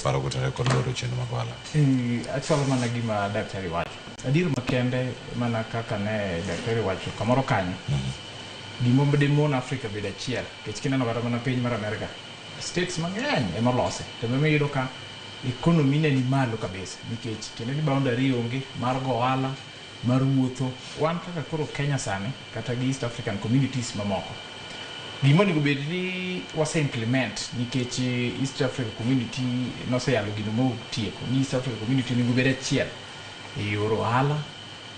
paro kotare kod loro chenro mag ohala? Achalo mana gima daktari wacho. Adier makende mana kaka ne daktari wacho kamoro kanyo. Gimo bedimon Afrika beda achiel. Kech kineno kata mana piny mar Amerika. States mang'eny ema olose. To mimi yudo ka economy ne ni malo kabisa. Nikech kendo ni boundary onge mar go ohala, mar wuotho. Wan kaka koro Kenya sani kata gi East African communities mamoko. Gimo ni bed ni wase implement nikech East African community noseyalo gino motieko. Ni East African community ni bed achiel. E yoro ohala,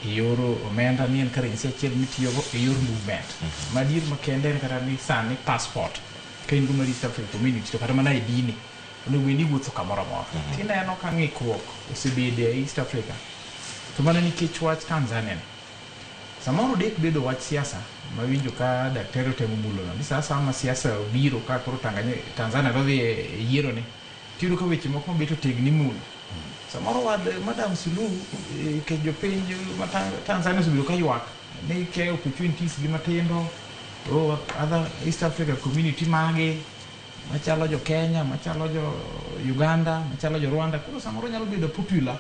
e yoro omenda ni en currency achiel mitiyogo e yor movement. Madier makende en kata ni sani passport. Ka in go mar East African community to kata mana ID ni onego ni wuotho kamoro amora. Tineno ka ng'ikruok osebede e East Africa. To mana nikech wach Tanzania. Samoro dek bedo wach siasa mawinjo ka daktari temo mulono. Ni sasa ama siasa obiro ka koro Tanzania dhi e yiero ne. Tiyudo ka weche moko beto tegni mulo. Samoro wad Madam Suluhu ke jopiny Tanzania osebiro ka ywak ni ke opportunities gi matindo other East Africa community mage machalo jo Kenya, machalo jo Uganda, machalo jo Rwanda. Koro samoro nyalo bedo popular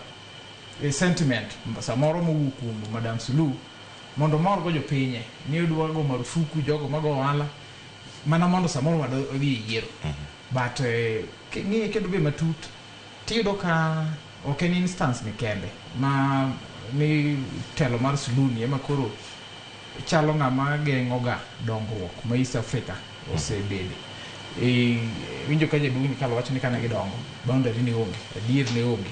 sentiment samoro mowuok kuom Madam Suluhu mondo mor go jopinye ni odwa go marufuku jogo mago ohala mana mondo samoro wad odhi yiero. But ng'e kendo be matut tiyudo ka ok en instance ni kende ma ni telo mar Suluhu ni ema koro chalo ng'ama geng'oga dongruok ma East Africa osebede. Winjo ka jaduong' ni kalo wacho ni kane gidongo boundary ni onge, adier ni onge.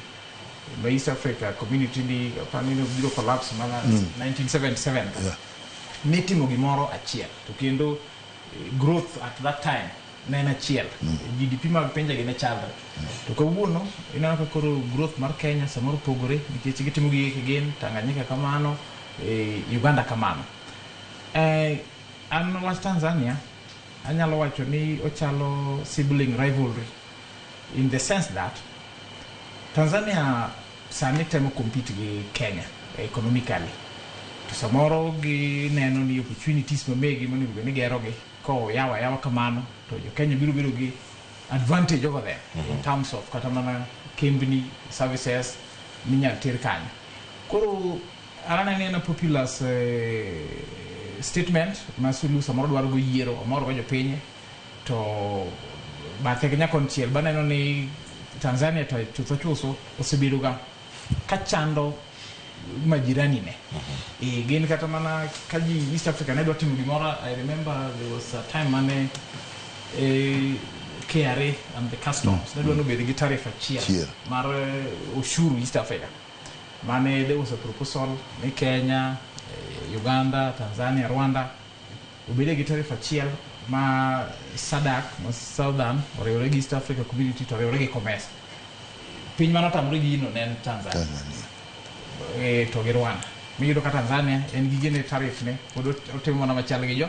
Ma East Africa community ni pani no biro collapse mana 1977. Nitimo gimoro achiel to kendo growth at that time ne en achiel. GDP mag pinje gi ne chalre. To kawuono ineno ka koro growth mar Kenya samoro pogore nikech gitimo gige gen Tanganyika kamano, Uganda kamano. An wach Tanzania anyalo wacho ni ochalo sibling rivalry in the sense that Tanzania sani temo compete gi Kenya economically. To samoro gi neno ni opportunities mamegi monego ni gero gi ko yawa kamano to jo Kenya biro gi advantage over there in terms of kata mana kembni services minyal ter kanyo. Koro arana ni na popular statement masulu samoro dwaro go yiero amoro go jopinye to bathe Kenya konchiel baneno ni Tanzania to chutho osebedo ga kachando majirani ne. Gin kata mana kaji East Africa ne dwa timo gimoro. I remember there was a time mane KRA and the customs ne dwa no bedi gi tariff achiel mar ushuru East Africa. Mane there was a proposal ni Kenya, Uganda, Tanzania, Rwanda ubede gi tariff achiel ma SADC, ma Southern oriwore gi East Africa community to oriwore gi commerce. Piny mano tamre gino ne Tanzania. To gi Rwanda. Miyudo ka Tanzania en gi gene tariff ne pod otimo mana machal gi jo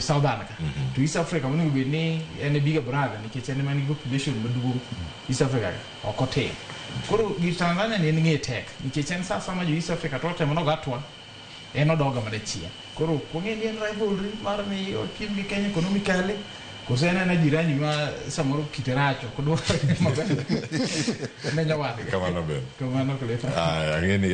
Southern ka. To East Africa monego bed ni en bigger brother nikech en man gi population maduong' East Africa ok otin. Koro gi Tanzania ne ng'e tek nikech en sasa ma jo East Africa to temo no gatwa en odoga madachien. Koro kong'e ni en rivalry mar ni otim gi Kenya economically koso en na jirani ma samoro kiteracho kodwa maber ne nyawadi kamano ben kamano kuleta ang'eni